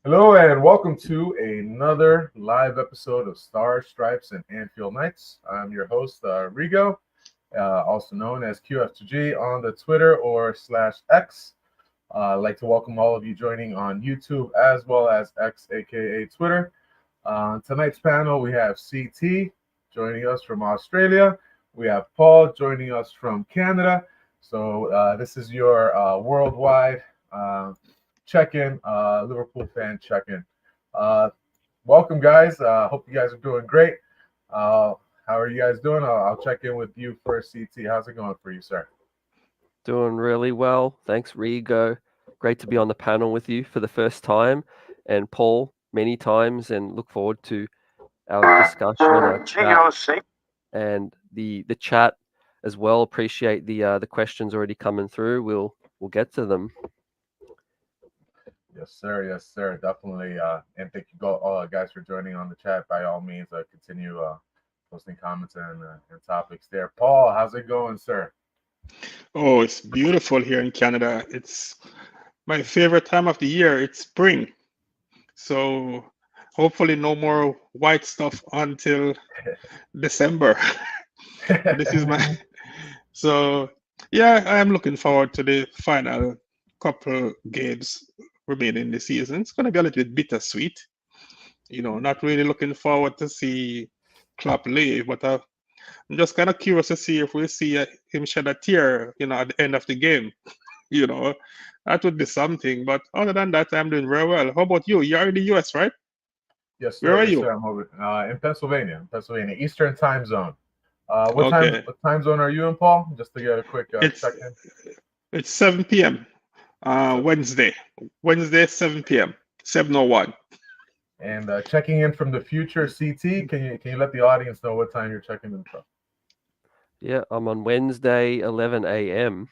Hello and welcome to another live episode of Stars, Stripes, and Anfield Nights. I'm your host, Rigo, also known as QF2G on the Twitter or /X. I'd like to welcome all of you joining on YouTube as well as X, aka Twitter. On tonight's panel, we have CT joining us from Australia. We have Paul joining us from Canada. So this is your worldwide check-in, Liverpool fan check-in. Welcome, guys. Hope you guys are doing great. How are you guys doing? I'll check in with you first, CT. How's it going for you, sir? Doing really well. Thanks, Rigo. Great to be on the panel with you for the first time. And Paul, many times, and look forward to our discussion, our chat, and the chat as well. Appreciate the questions already coming through. We'll get to them. Yes, sir. Yes, sir. Definitely. And thank you all guys for joining on the chat. By all means, continue posting comments and topics there. Paul, how's it going, sir? Oh, it's beautiful here in Canada. It's my favorite time of the year. It's spring. So hopefully no more white stuff until December. This is my so yeah, I am looking forward to the final couple games remaining in the season. It's gonna be a little bit bittersweet. Not really looking forward to see Klopp leave, but I'm just kind of curious to see if we see him shed a tear, at the end of the game. you know, that would be something. But other than that, I'm doing very well. How about you? You're in the US, right? Yes, sir. Where are Yes, you? sir. I'm over in Pennsylvania, Eastern time zone. What Okay. time zone are you in, Paul? Just to get a quick It's check-in. it's 7 p.m. Wednesday, 7 p.m. 7:01. And checking in from the future, CT. Can you let the audience know what time you're checking in from? Yeah, I'm on Wednesday, 11 a.m.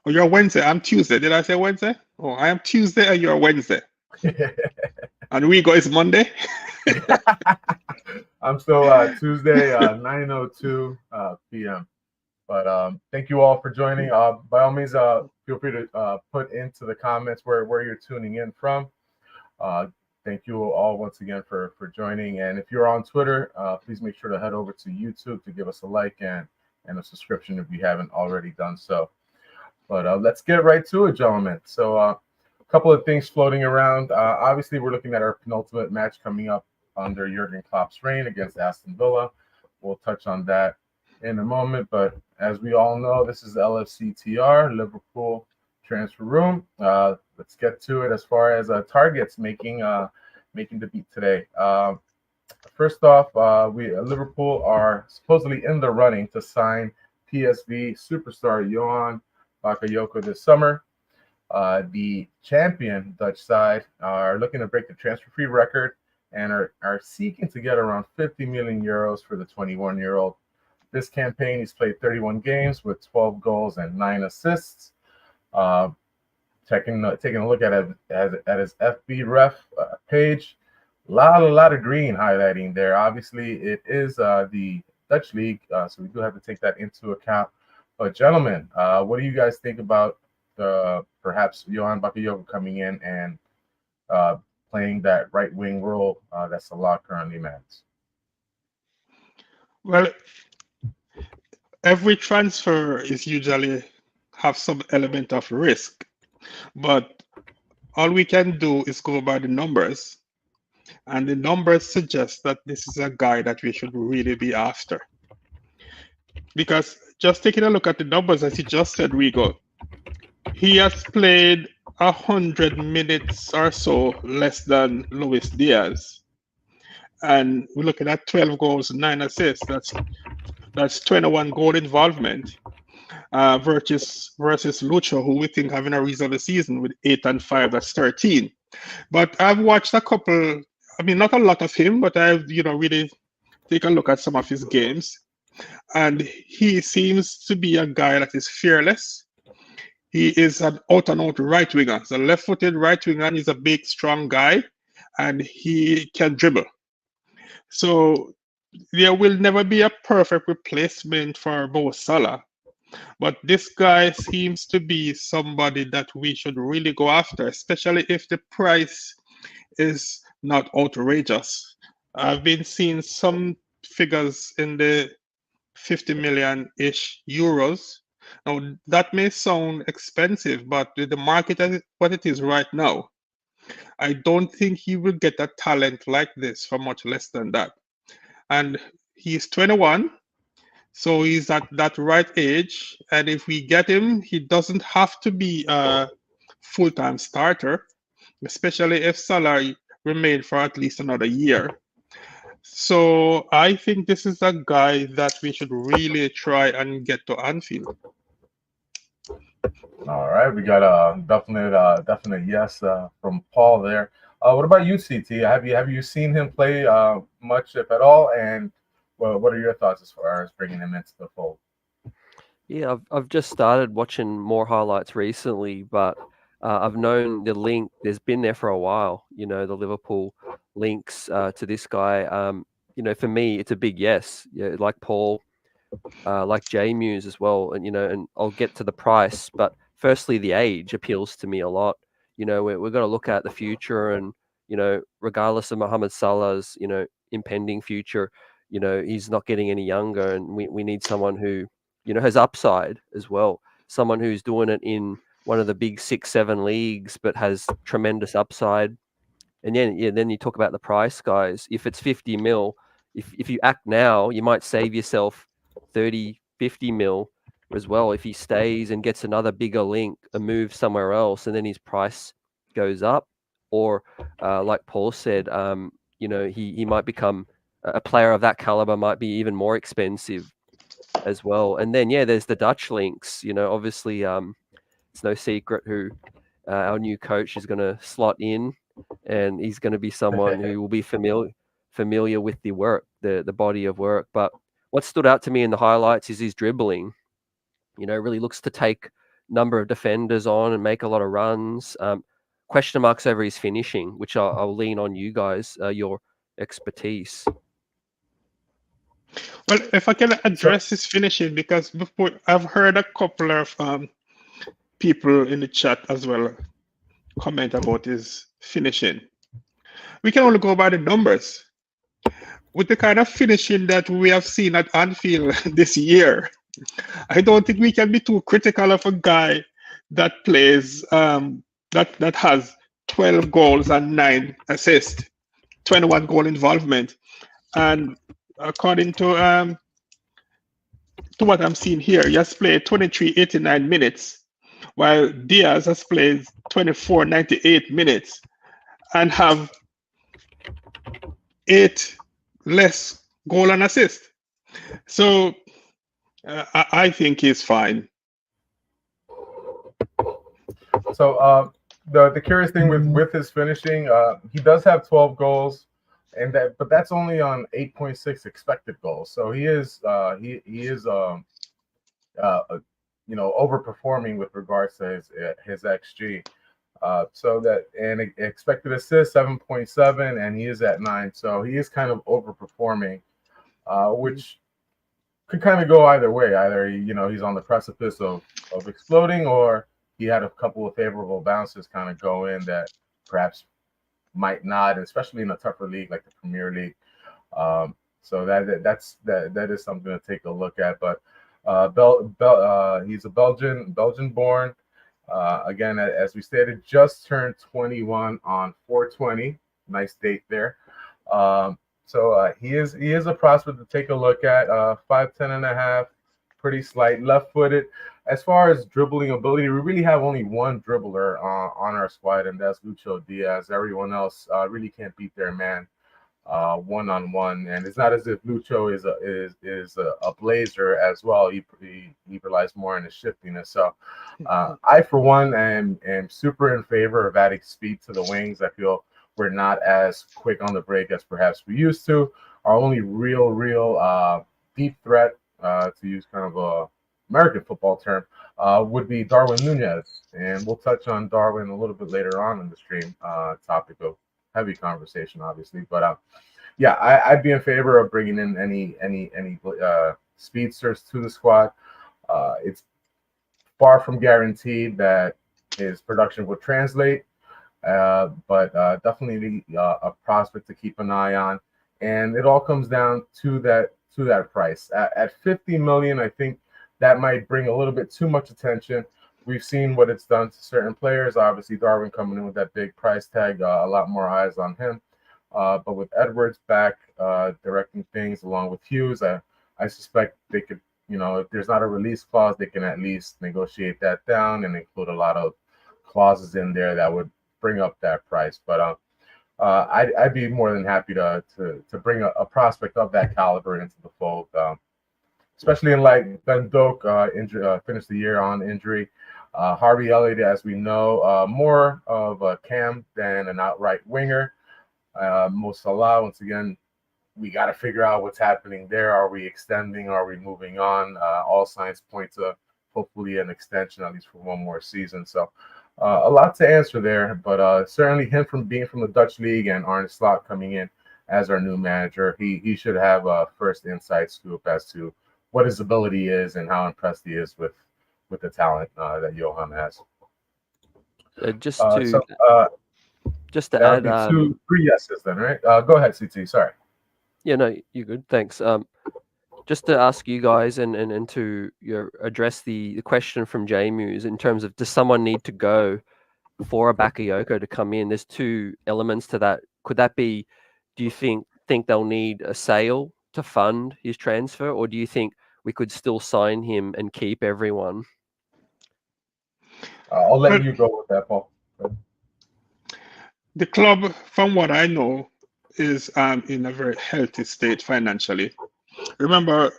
Oh, you're Wednesday. I'm Tuesday. Did I say Wednesday? Oh, I am Tuesday and you're Wednesday. And Rigo is Monday. I'm still Tuesday, 9:02 p.m. But thank you all for joining. By all means, feel free to put into the comments where you're tuning in from. Thank you all once again for joining. And if you're on Twitter, please make sure to head over to YouTube to give us a like and a subscription if you haven't already done so. But let's get right to it, gentlemen. So a couple of things floating around. Obviously, we're looking at our penultimate match coming up under Jurgen Klopp's reign against Aston Villa. We'll touch on that in a moment. But as we all know, this is LFCTR, Liverpool Transfer Room. Let's get to it as far as targets making the beat today. First off, Liverpool are supposedly in the running to sign PSV superstar Johan Bakayoko this summer. The champion Dutch side are looking to break the transfer-free record and are seeking to get around 50 million euros for the 21-year-old. This campaign, he's played 31 games with 12 goals and 9 assists. Taking a look at his FB ref page, a lot of green highlighting there. Obviously, it is the Dutch league, so we do have to take that into account. But gentlemen, what do you guys think about perhaps Johan Bakayoko coming in and playing that right wing role that Salah currently mans? Well, every transfer is usually have some element of risk, but all we can do is go by the numbers, and the numbers suggest that this is a guy that we should really be after. Because just taking a look at the numbers, as you just said, Rigo, he has played 100 minutes or so less than Luis Diaz, and we're looking at 12 goals, 9 assists. That's 21 goal involvement versus Lucho, who we think having a reasonable season with 8 and 5. That's 13. But I've watched a couple. I mean, not a lot of him, but I've really take a look at some of his games, and he seems to be a guy that is fearless. He is an out-and-out right winger. He's a left-footed right winger, and he's a big, strong guy, and he can dribble. So there will never be a perfect replacement for Mo Salah, But this guy seems to be somebody that we should really go after, especially if the price is not outrageous. I've been seeing some figures in the 50 million-ish euros. Now, that may sound expensive, but with the market as what it is right now, I don't think you will get a talent like this for much less than that. And he's 21, so he's at that right age. And if we get him, he doesn't have to be a full-time starter, especially if Salah remain for at least another year. So I think this is a guy that we should really try and get to Anfield. All right, we got a definite yes from Paul there. What about you, CT? Have you seen him play much, if at all? And well, what are your thoughts as far as bringing him into the fold? Yeah, I've just started watching more highlights recently, but I've known the link. There's been there for a while. You know, the Liverpool links to this guy. You know, for me, it's a big yes. Yeah, like Paul, like J Muse as well. And and I'll get to the price, but firstly, the age appeals to me a lot. You know, we've got to look at the future, and regardless of Mohamed Salah's impending future, he's not getting any younger, and we need someone who has upside as well. Someone who's doing it in one of the big 6-7 leagues, but has tremendous upside. And then you talk about the price, guys. If it's 50 mil, if you act now, you might save yourself 30, 50 mil as well. If he stays and gets another bigger link, a move somewhere else, and then his price goes up. Or like Paul said, he might become a player of that caliber, might be even more expensive as well. And then there's the Dutch links. Obviously, it's no secret who our new coach is going to slot in, and he's going to be someone who will be familiar with the work, the body of work. But what stood out to me in the highlights is his dribbling. Really looks to take number of defenders on and make a lot of runs. Question marks over his finishing, which I'll lean on you guys, your expertise. Well, if I can address his finishing, because before I've heard a couple of people in the chat as well comment about his finishing. We can only go by the numbers. With the kind of finishing that we have seen at Anfield this year, I don't think we can be too critical of a guy that plays that has 12 goals and 9 assists, 21 goal involvement, and according to what I'm seeing here, he has played 2389 minutes, while Diaz has played 2498 minutes and have 8 less goal and assist. So I think he's fine. So the curious thing with his finishing, he does have 12 goals, but that's only on 8.6 expected goals. So he is overperforming with regards to his XG. So that, and expected assist 7.7, and he is at 9. So he is kind of overperforming, which could kind of go either way. Either he's on the precipice of exploding, or he had a couple of favorable bounces kind of go in that perhaps might not, especially in a tougher league like the Premier League. So that is something to take a look at. But he's a Belgian born. Again, as we stated, just turned 21 on 4/20. Nice date there. So he is a prospect to take a look at. 5'10" and a half, pretty slight, left-footed. As far as dribbling ability, we really have only one dribbler on our squad, and that's Lucho Diaz. Everyone else really can't beat their man one-on-one. And it's not as if Lucho is a blazer as well. He relies more on his shiftiness. So I, for one, am super in favor of adding speed to the wings. I feel we're not as quick on the break as perhaps we used to. Our only real deep threat, to use kind of a American football term, would be Darwin Nunez. And we'll touch on Darwin a little bit later on in the stream, topic of heavy conversation, obviously. But yeah, I'd be in favor of bringing in any speedsters to the squad. It's far from guaranteed that his production will translate, but definitely a prospect to keep an eye on. And it all comes down to that price. At 50 million, I think that might bring a little bit too much attention. We've seen what it's done to certain players. Obviously, Darwin coming in with that big price tag, a lot more eyes on him. But with Edwards back directing things along with Hughes, I suspect they could, if there's not a release clause, they can at least negotiate that down and include a lot of clauses in there that would bring up that price. But I'd be more than happy to bring a prospect of that caliber into the fold, especially in like Ben Doak finished the year on injury. Harvey Elliott, as we know, more of a cam than an outright winger. Mo Salah, once again, we got to figure out what's happening there. Are we extending? Are we moving on? All signs point to hopefully an extension, at least for one more season. So a lot to answer there, but certainly him from being from the Dutch league and Arne Slot coming in as our new manager, he should have a first inside scoop as to what his ability is and how impressed he is with the talent that Johan has. Just to add, three yeses then, right? Go ahead, CT. Sorry. Yeah, no, you're good. Thanks. Just to ask you guys and to address the question from Jamus in terms of, does someone need to go for a Bakayoko to come in? There's two elements to that. Could that be, do you think they'll need a sale to fund his transfer, or do you think we could still sign him and keep everyone? I'll let you go with that, Paul. The club, from what I know, is in a very healthy state financially. Remember,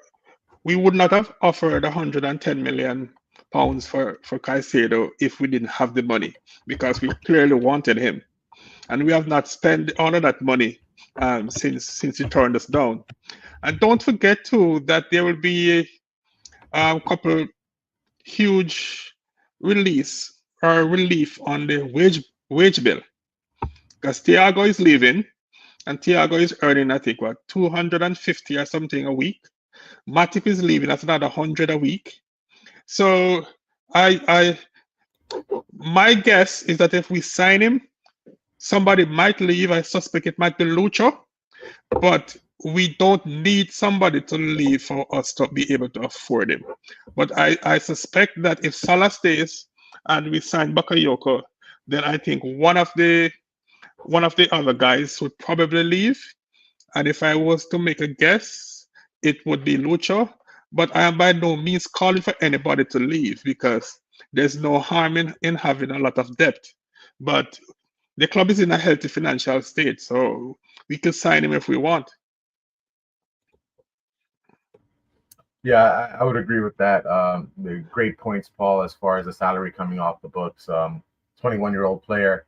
we would not have offered 110 million pounds for Caicedo if we didn't have the money, because we clearly wanted him, and we have not spent all of that money since he turned us down. And don't forget too that there will be a couple huge relief on the wage bill, because Thiago is leaving, and Thiago is earning, I think, 250 or something a week. Matip is leaving, that's another 100 a week. So my guess is that if we sign him, somebody might leave. I suspect it might be Lucho, but we don't need somebody to leave for us to be able to afford him. But I suspect that if Salah stays and we sign Bakayoko, then I think one of the other guys would probably leave. And if I was to make a guess, it would be Lucho. But I am by no means calling for anybody to leave, because there's no harm in having a lot of depth. But the club is in a healthy financial state, so we can sign him if we want. Yeah, I would agree with that. The great points, Paul, as far as the salary coming off the books. 21-year-old player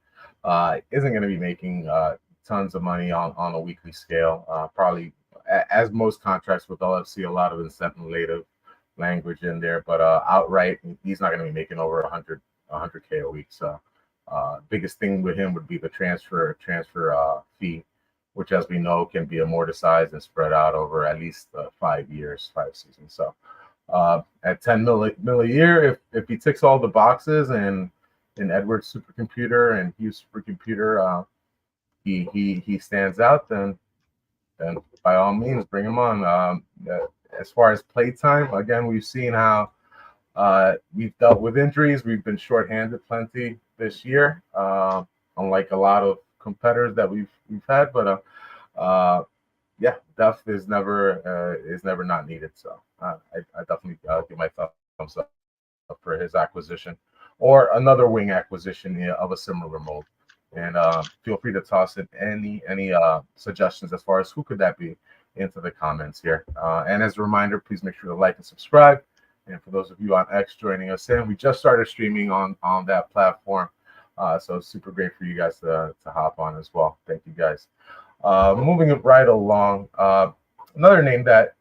isn't going to be making tons of money on a weekly scale. Probably, as most contracts with LFC, a lot of incentive language in there, but outright, he's not going to be making over 100K a week. So biggest thing with him would be the transfer fee, which, as we know, can be amortized and spread out over at least 5 seasons. So at 10 mil a year, if he ticks all the boxes and in Edwards supercomputer and Hughes supercomputer, he stands out, then by all means bring him on. As far as play time, again, we've seen how we've dealt with injuries. We've been shorthanded plenty this year, unlike a lot of competitors that we've had. But yeah, depth is never not needed. So I definitely give my thumbs up for his acquisition, or another wing acquisition of a similar mold. And feel free to toss in any suggestions as far as who could that be into the comments here. And as a reminder, please make sure to like and subscribe. And for those of you on X joining us in, we just started streaming on that platform. So it's super great for you guys to hop on as well. Thank you guys. Moving right along, another name that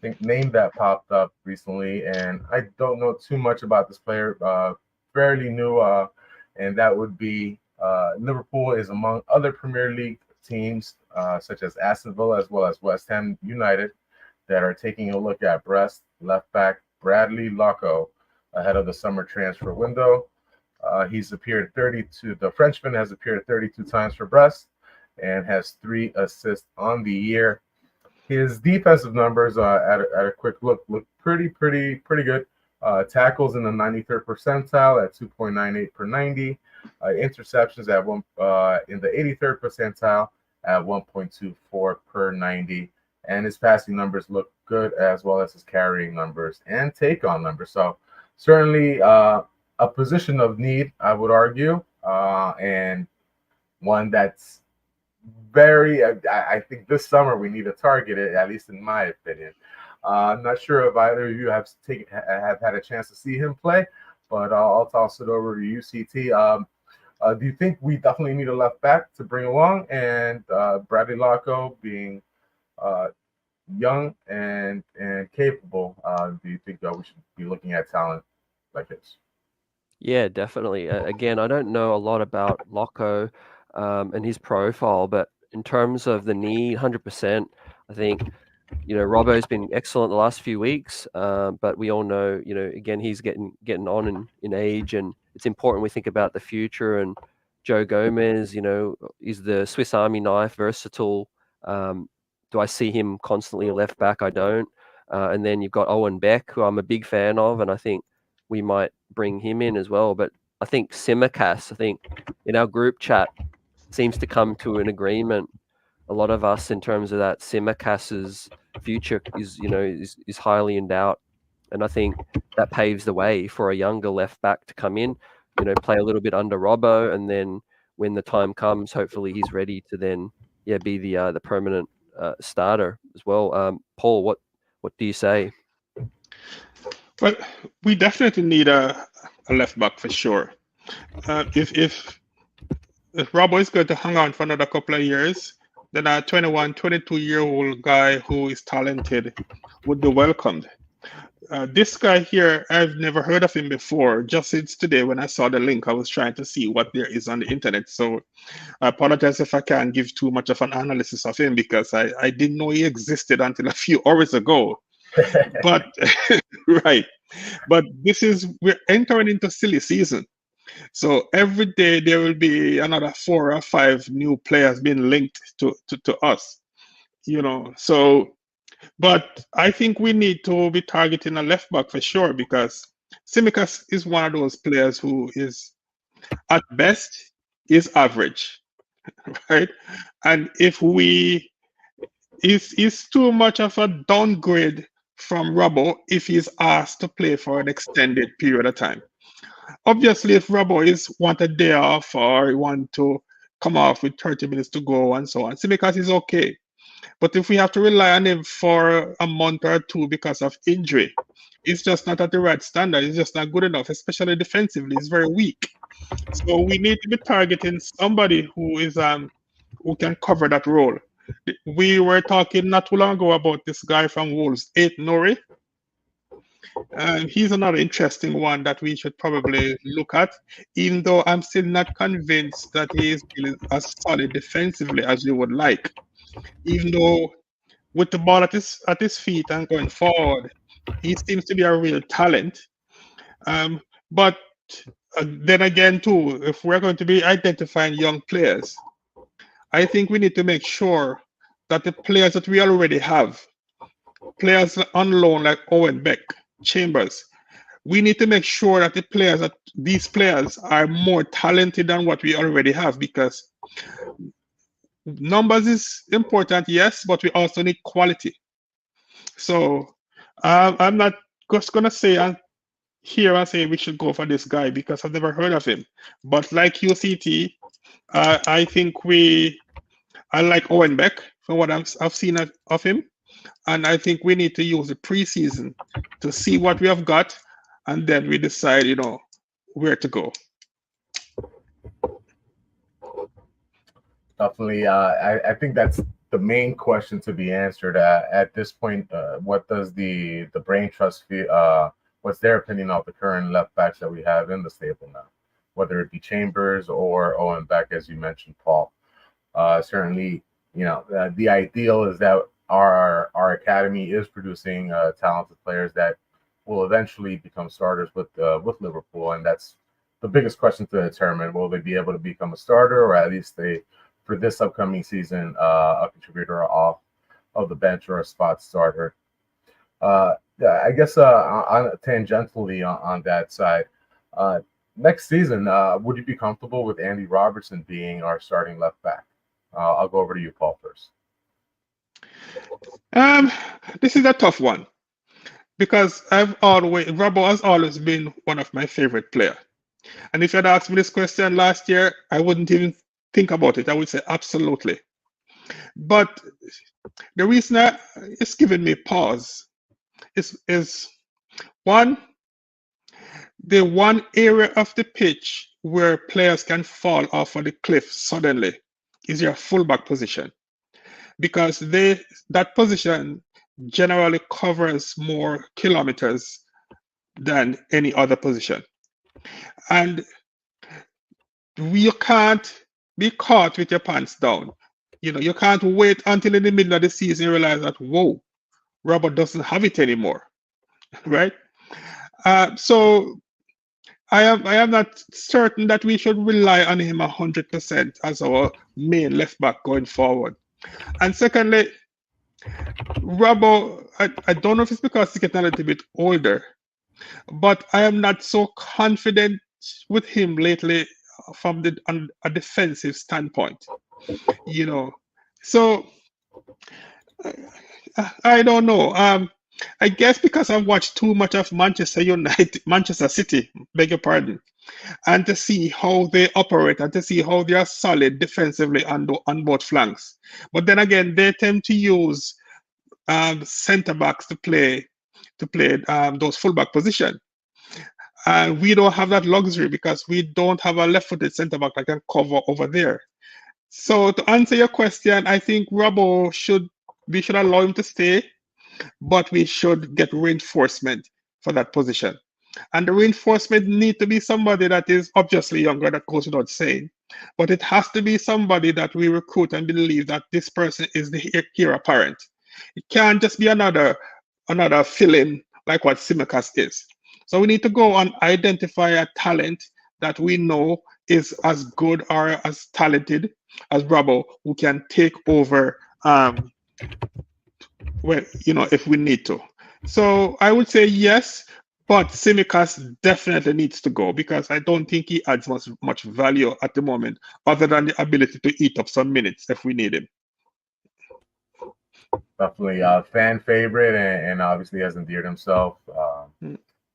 that popped up recently, and I don't know too much about this player, fairly new, and that would be Liverpool is among other Premier League teams such as Aston Villa as well as West Ham United that are taking a look at Brest left back Bradley Locko ahead of the summer transfer window. The Frenchman has appeared 32 times for Brest and has 3 assists on the year. His defensive numbers, at a quick look pretty good. Tackles in the 93rd percentile at 2.98 per 90. Interceptions in the 83rd percentile at 1.24 per 90. And his passing numbers look good, as well as his carrying numbers and take-on numbers. So certainly a position of need, I would argue, and one that's I think this summer we need to target it, at least in my opinion. I'm not sure if either of you have had a chance to see him play, but I'll toss it over to you, CT. Do you think we definitely need a left back to bring along? And Bradley Locko being young and capable, do you think we should be looking at talent like this? Yeah, definitely. Again, I don't know a lot about Locko and his profile, but in terms of the need, 100%, I think, Robbo's been excellent the last few weeks, but we all know, again, he's getting on in age, and it's important we think about the future. And Joe Gomez, is the Swiss Army knife, versatile. Do I see him constantly left back? I don't. And then you've got Owen Beck, who I'm a big fan of, and I think we might bring him in as well. But I think Simicast, in our group chat, seems to come to an agreement, a lot of us, in terms of that Simicast's future is highly in doubt. And I think that paves the way for a younger left back to come in, play a little bit under Robbo, and then when the time comes, hopefully he's ready to then be the permanent starter as well. Paul, what do you say? Well, we definitely need a left back for sure. If Robbo is going to hang on for another couple of years, then a 21, 22-year-old guy who is talented would be welcomed. This guy here, I've never heard of him before. Just since today when I saw the link, I was trying to see what there is on the internet. So I apologize if I can't give too much of an analysis of him, because I didn't know he existed until a few hours ago. But right. But we're entering into silly season. So every day there will be another 4 or 5 new players being linked to us, So, but I think we need to be targeting a left back for sure, because Simicast is one of those players who is, at best, is average, right? And if is too much of a downgrade from Robbo if he's asked to play for an extended period of time. Obviously, if Robbo want a day off, or he want to come off with 30 minutes to go and so on, Simicast is okay. But if we have to rely on him for a month or 2 because of injury, it's just not at the right standard. It's just not good enough, especially defensively. It's very weak. So we need to be targeting somebody who who can cover that role. We were talking not too long ago about this guy from Wolves, Nori. He's another interesting one that we should probably look at, even though I'm still not convinced that he is as solid defensively as you would like. Even though with the ball at his feet and going forward, he seems to be a real talent. But then again, too, if we're going to be identifying young players, I think we need to make sure that the players that we already have, players on loan like Owen Beck, Chambers, we need to make sure that these players are more talented than what we already have, because numbers is important, yes, but we also need quality. So I'm not just gonna say I say we should go for this guy because I've never heard of him. But like UCT, I think I like Owen Beck from what I've seen of him. And I think we need to use the preseason to see what we have got, and then we decide, where to go. Definitely. I think that's the main question to be answered at this point. What does the brain trust feel? What's their opinion of the current left backs that we have in the stable now, whether it be Chambers or Owen Beck, as you mentioned, Paul? Certainly, the ideal is that our academy is producing talented players that will eventually become starters with Liverpool, and that's the biggest question to determine. Will they be able to become a starter, or at least for this upcoming season, a contributor off of the bench or a spot starter? Yeah, I guess tangentially on that side, next season, would you be comfortable with Andy Robertson being our starting left back? I'll go over to you, Paul, first. This is a tough one because Robbo has always been one of my favorite players. And if you had asked me this question last year, I wouldn't even think about it. I would say absolutely. But the reason it's giving me pause is one, the one area of the pitch where players can fall off of the cliff suddenly is your fullback position, because that position generally covers more kilometers than any other position. And you can't be caught with your pants down. You can't wait until in the middle of the season you realize that, whoa, Robert doesn't have it anymore, right? So I am not certain that we should rely on him 100% as our main left back going forward. And secondly, Robbo, I don't know if it's because he's getting a little bit older, but I am not so confident with him lately from a defensive standpoint. So I don't know. I guess because I've watched too much of Manchester City, beg your pardon, and to see how they operate and to see how they are solid defensively on both flanks. But then again, they tend to use centre backs to play those fullback position. And we don't have that luxury because we don't have a left-footed centre back that can cover over there. So to answer your question, I think Robbo we should allow him to stay, but we should get reinforcement for that position. And the reinforcement need to be somebody that is obviously younger, that goes without saying, but it has to be somebody that we recruit and believe that this person is the heir apparent. It can't just be another fill-in like what Tsimikas is. So we need to go and identify a talent that we know is as good or as talented as Robbo, who can take over if we need to. So I would say yes, but Tsimikas definitely needs to go because I don't think he adds much value at the moment, other than the ability to eat up some minutes if we need him. Definitely a fan favorite, and obviously has endeared himself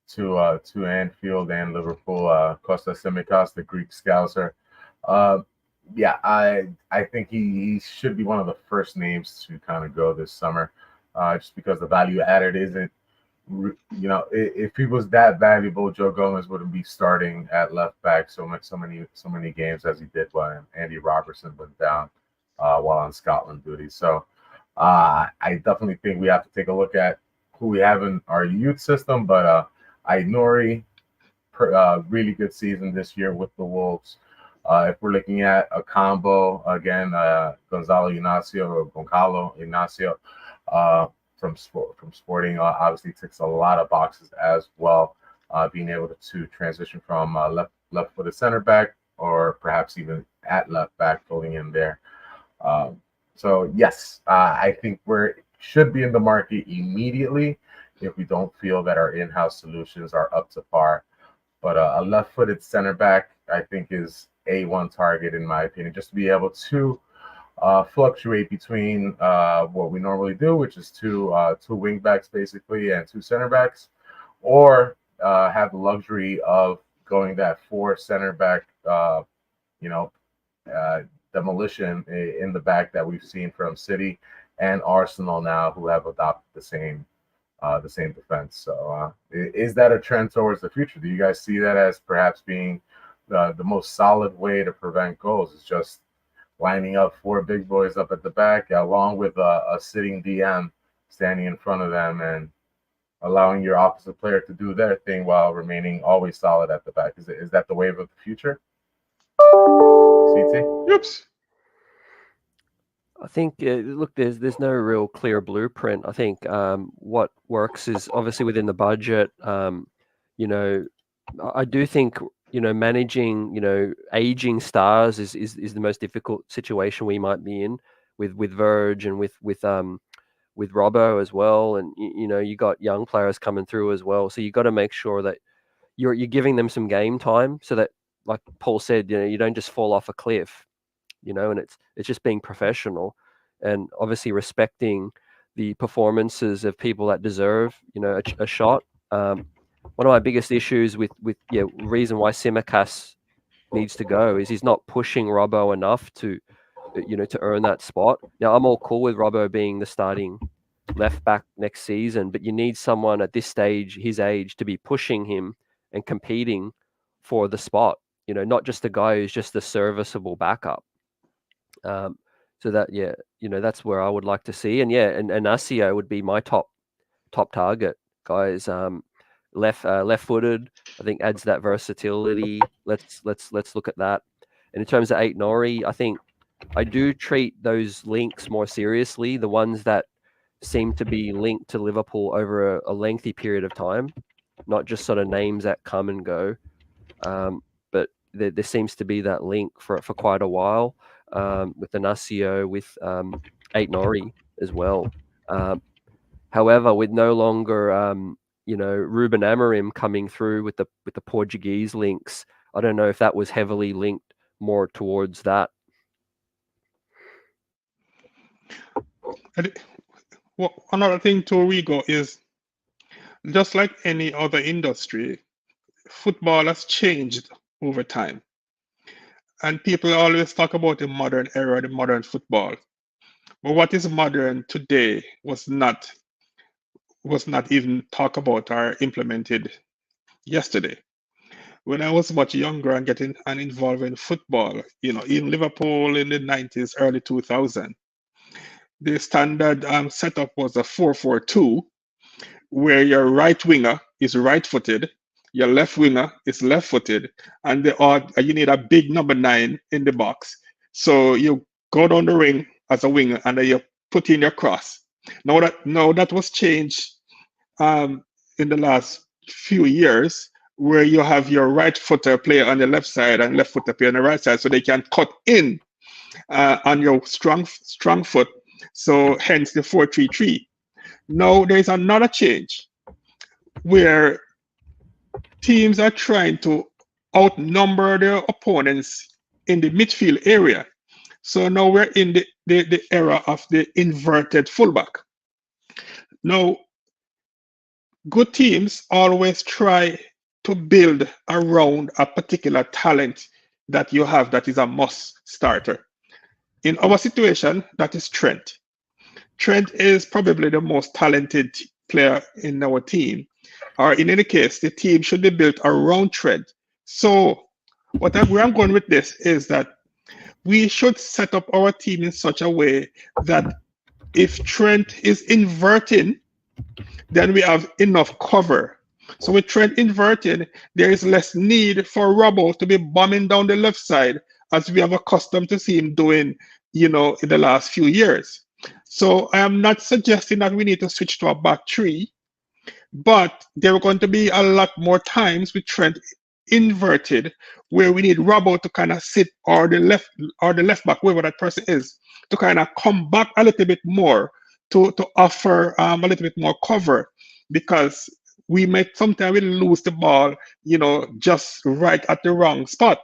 to Anfield and Liverpool. Kostas Tsimikas, the Greek Scouser. Yeah, I think he should be one of the first names to kind of go this summer, just because the value added isn't. If he was that valuable, Joe Gomez wouldn't be starting at left back so many games as he did when Andy Robertson went down while on Scotland duty. So I definitely think we have to take a look at who we have in our youth system. But Aït-Nouri, really good season this year with the Wolves. If we're looking at a combo again, Gonzalo Inacio from Sporting obviously ticks a lot of boxes as well. Being able to transition from left-footed center back, or perhaps even at left back, filling in there. So yes, I think we should be in the market immediately if we don't feel that our in-house solutions are up to par. But a left-footed center back, I think, is A1 target in my opinion, just to be able to fluctuate between what we normally do, which is two wing backs basically and two center backs, or have the luxury of going that 4 center back, demolition in the back that we've seen from City and Arsenal now, who have adopted the same defense. So is that a trend towards the future? Do you guys see that as perhaps being the most solid way to prevent goals? Is just lining up 4 big boys up at the back, along with a sitting DM standing in front of them, and allowing your opposite player to do their thing while remaining always solid at the back? Is that the wave of the future? CT? Oops. I think look, there's no real clear blueprint. I think what works is obviously within the budget. You know, I do think managing aging stars is the most difficult situation we might be in with Verge and with Robbo as well, and you got young players coming through as well. So you got to make sure that you're giving them some game time, so that, like Paul said, you don't just fall off a cliff. And it's just being professional, and obviously respecting the performances of people that deserve a shot. One of my biggest issues with reason why Tsimikas needs to go is he's not pushing Robbo enough to to earn that spot. Now I'm all cool with Robbo being the starting left back next season, but you need someone at this stage, his age, to be pushing him and competing for the spot. Not just a guy who's just a serviceable backup. So that that's where I would like to see, and Asio would be my top target, guys. Left-footed, I think adds that versatility. Let's look at that. And in terms of Aït-Nouri, I think I do treat those links more seriously, the ones that seem to be linked to Liverpool over a lengthy period of time, not just sort of names that come and go. But there seems to be that link for quite a while, with Asio, with Aït-Nouri as well. However, with no longer Ruben Amorim coming through with the Portuguese links, I don't know if that was heavily linked more towards that. Well, another thing to Rigo is, just like any other industry, football has changed over time. And people always talk about the modern era, the modern football. But what is modern today was not even talked about or implemented yesterday. When I was much younger and getting involved in football, in Liverpool in the 90s, early 2000s, the standard setup was a 4-4-2, where your right winger is right-footed, your left winger is left-footed, and you need a big number 9 in the box. So you go down the ring as a winger, and then you put in your cross. Now that was changed in the last few years, where you have your right footer player on the left side and left footer player on the right side, so they can cut in on your strong foot. So hence the 4-3-3. Now there's another change where teams are trying to outnumber their opponents in the midfield area. So now we're in the era of the inverted fullback. Now, good teams always try to build around a particular talent that you have that is a must starter. In our situation, that is Trent. Trent is probably the most talented player in our team, or in any case, the team should be built around Trent. So where I'm going with this is that we should set up our team in such a way that if Trent is inverting, then we have enough cover. So with Trent inverting, there is less need for Robbo to be bombing down the left side, as we have accustomed to see him doing, in the last few years. So I am not suggesting that we need to switch to a back three, but there are going to be a lot more times with Trent inverted where we need Robbo to kind of sit, or the left back, whoever that person is, to kind of come back a little bit more to offer a little bit more cover, because sometimes we lose the ball, just right at the wrong spot.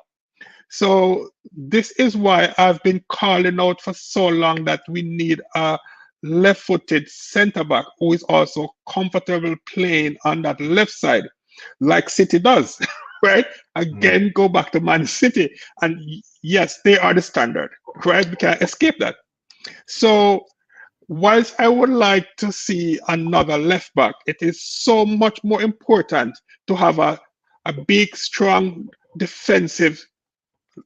So this is why I've been calling out for so long that we need a left-footed centre-back who is also comfortable playing on that left side, like City does, right? Again, go back to Man City. And yes, they are the standard, right? We can't escape that. So whilst I would like to see another left back, it is so much more important to have a big, strong, defensive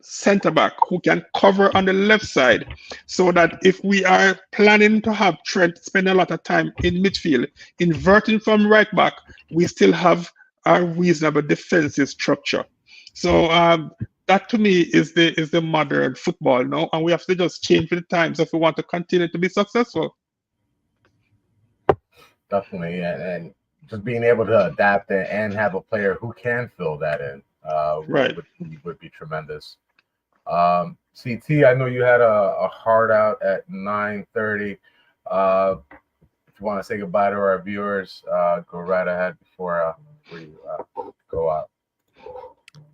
center back who can cover on the left side, so that if we are planning to have Trent spend a lot of time in midfield, inverting from right back, we still have a reasonable defensive structure. So that to me is the modern football, no? And we have to just change with the times if we want to continue to be successful. Definitely, and just being able to adapt and have a player who can fill that in Right. would be tremendous. CT, I know you had a hard out at 9:30. If you want to say goodbye to our viewers, go right ahead before we go out.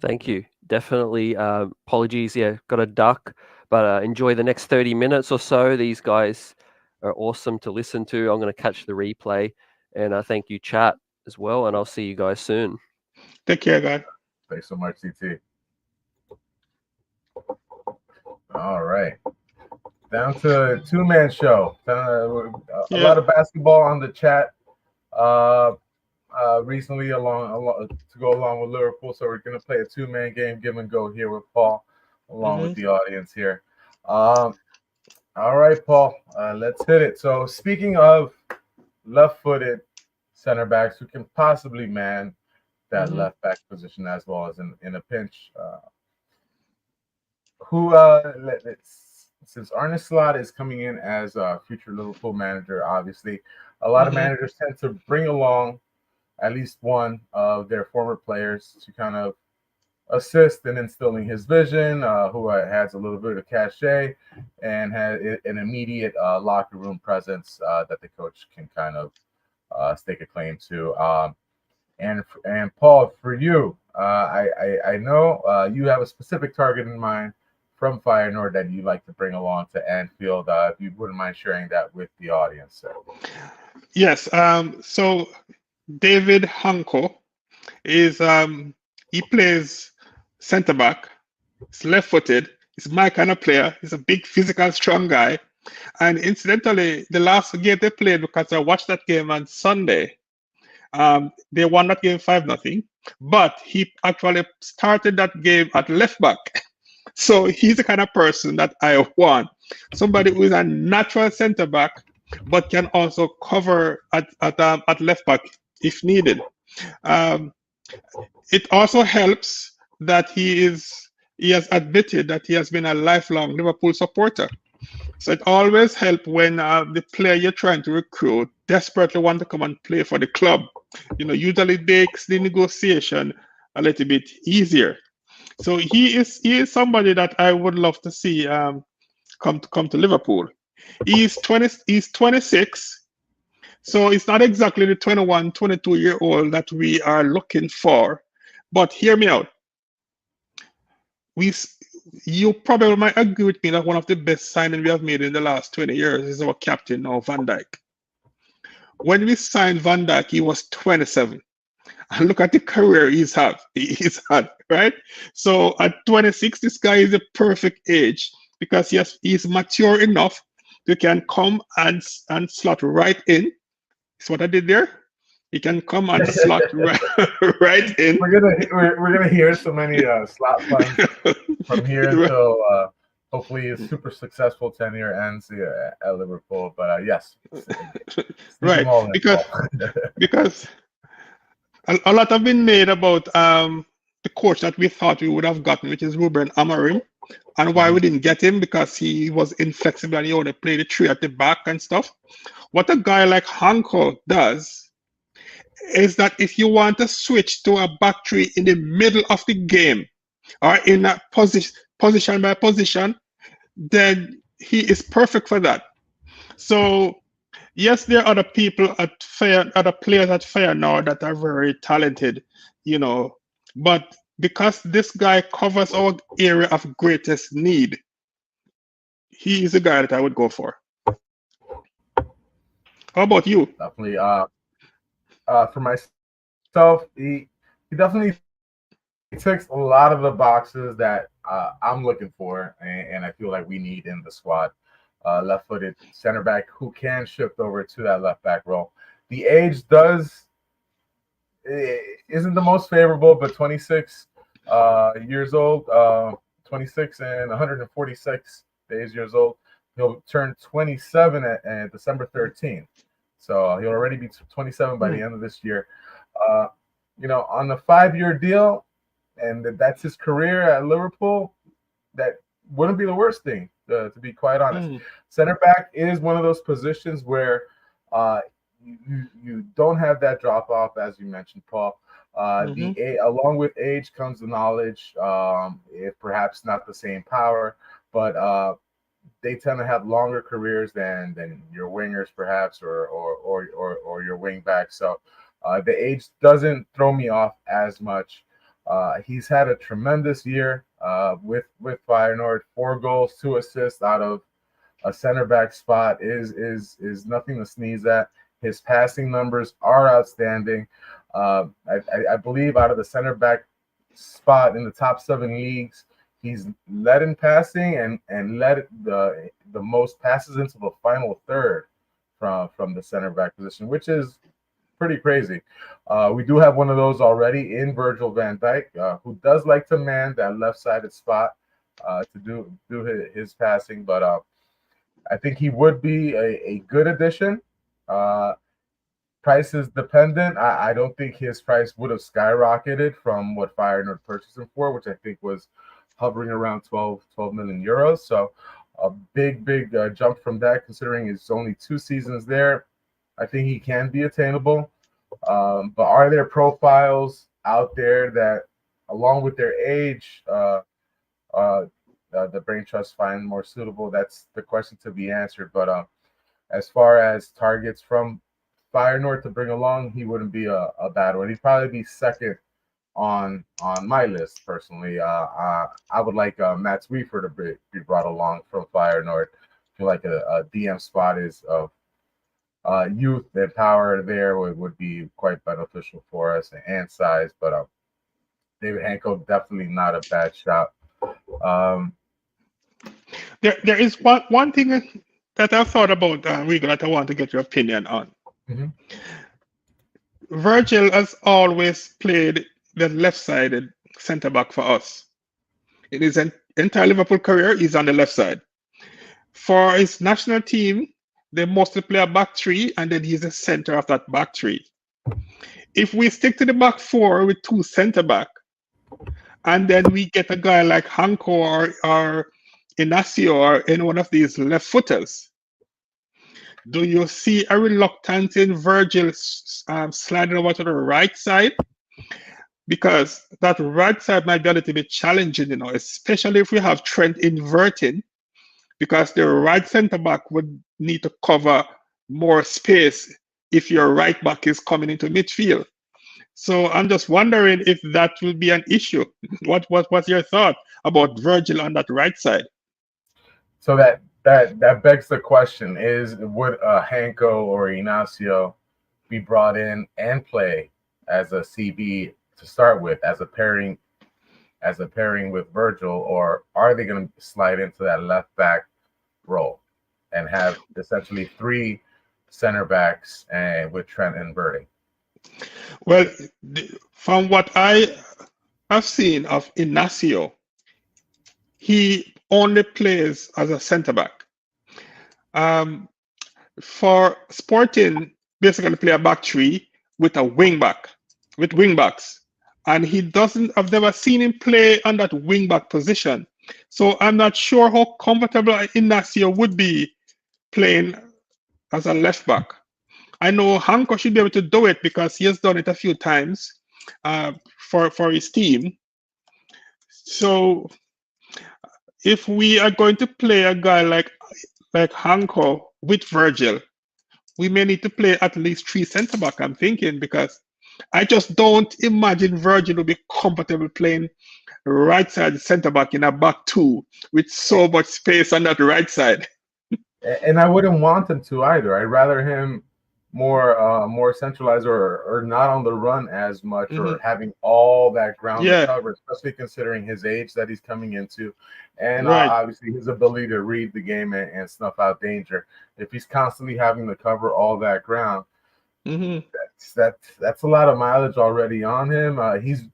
Thank you. Definitely. Apologies. Yeah, got a duck, but enjoy the next 30 minutes or so. These guys are awesome to listen to. I'm going to catch the replay, and thank you, chat, as well. And I'll see you guys soon. Take care, guys. Thanks so much, CT. All right. Down to two-man show. A lot of basketball on the chat recently along to go along with Liverpool. So we're going to play a two-man game, give and go here with Paul, along with the audience here. All right, Paul, let's hit it. So speaking of left-footed center backs who can possibly man that left back position as well as in a pinch, since Arne Slot is coming in as a future Liverpool manager, obviously, a lot of managers tend to bring along at least one of their former players to kind of assist in instilling his vision, who has a little bit of cachet and has an immediate locker room presence that the coach can kind of stake a claim to. And Paul, for you, I know you have a specific target in mind from Feyenoord that you'd like to bring along to Anfield. If you wouldn't mind sharing that with the audience. Yes. So David Hanko is he plays center back. He's left-footed. He's my kind of player. He's a big, physical, strong guy. And incidentally, the last game they played, because I watched that game on Sunday, they won that game 5-0. But he actually started that game at left back. So he's the kind of person that I want. Somebody who is a natural center back, but can also cover at left back if needed. It also helps that he has admitted that he has been a lifelong Liverpool supporter. So it always helps when the player you're trying to recruit desperately want to come and play for the club. Usually makes the negotiation a little bit easier. So he is somebody that I would love to see come to Liverpool. He's 26. So it's not exactly the 21, 22-year-old that we are looking for. But hear me out. You probably might agree with me that one of the best signings we have made in the last 20 years is our captain now, Van Dijk. When we signed Van Dijk, he was 27. And look at the career he's had, right? So at 26, this guy is the perfect age because he's mature enough to can come and slot right in. That's what I did there. He can come and slot right in. We're gonna hear so many slot puns from here until hopefully his super successful tenure ends at Liverpool. But yes, right, because a lot have been made about the coach that we thought we would have gotten, which is Ruben Amorim, and why we didn't get him because he was inflexible and he only played the three at the back and stuff. What a guy like Hanko does is that if you want to switch to a back three in the middle of the game or in a position by position, then he is perfect for that. So yes, there are other people other players at Feyenoord that are very talented, but because this guy covers our area of greatest need, he is the guy that I would go for. How about you? Definitely. For myself, he definitely ticks a lot of the boxes that I'm looking for, and I feel like we need in the squad. Left-footed center back who can shift over to that left back role. The age isn't the most favorable, but 26 years old, 26 and 146 years old. He'll turn 27 at December 13th. So he'll already be 27 by the end of this year. On the 5-year deal, that's his career at Liverpool, that wouldn't be the worst thing, to be quite honest. Center back is one of those positions where you don't have that drop off, as you mentioned, Paul. Along with age comes the knowledge, if perhaps not the same power, but they tend to have longer careers than your wingers, perhaps, or your wing back. So the age doesn't throw me off as much. He's had a tremendous year with Feyenoord. 4 goals, 2 assists out of a center back spot is nothing to sneeze at. His passing numbers are outstanding. I believe out of the center back spot in the top 7 leagues, he's led in passing and led the most passes into the final third from the center back position, which is pretty crazy. We do have one of those already in Virgil van Dijk, who does like to man that left-sided spot to do his passing, but I think he would be a good addition. Price is dependent. I don't think his price would have skyrocketed from what Feyenoord purchased him for, which I think was hovering around 12 million euros. So a big jump from that, considering it's only 2 seasons there. I think he can be attainable. But are there profiles out there that, along with their age, the Brain Trust find more suitable? That's the question to be answered. But as far as targets from Feyenoord to bring along, he wouldn't be a bad one. He'd probably be second on my list personally. I would like Mats Wiefer to be brought along from Feyenoord. I feel like a DM spot is of youth and power there would be quite beneficial for us, and size. But David Hanko, definitely not a bad shot. There is one thing that I've thought about, Rigo, that I want to get your opinion on. Virgil has always played the left-sided centre back for us. In his entire Liverpool career, he's on the left side. For his national team, they mostly play a back 3, and then he's the center of that back 3. If we stick to the back 4 with 2 centre back, and then we get a guy like Hanko or Inacio or any one of these left footers, do you see a reluctance in Virgil sliding over to the right side? Because that right side might be a little bit challenging, especially if we have Trent inverting, because the right centre back would need to cover more space if your right back is coming into midfield. So I'm just wondering if that will be an issue. What's your thought about Virgil on that right side? So that begs the question: would Hanko or Inacio be brought in and play as a CB to start with, as a pairing with Virgil, or are they going to slide into that left back role and have essentially 3 center backs and with Trent inverting? Well, from what I have seen of Inacio, he only plays as a center back. For Sporting, basically play a back 3 with a wing back, with wing backs. And I've never seen him play on that wing back position. So I'm not sure how comfortable Inacio would be playing as a left back. I know Hanko should be able to do it because he has done it a few times for his team. So if we are going to play a guy like Hanko with Virgil, we may need to play at least 3 centre back, I'm thinking, because I just don't imagine Virgil will be comfortable playing right side centre back in a back 2 with so much space on that right side. And I wouldn't want him to either. I'd rather him more centralized or not on the run as much, or having all that ground to cover, especially considering his age that he's coming into, and obviously his ability to read the game and snuff out danger. If he's constantly having to cover all that ground, that's a lot of mileage already on him. He's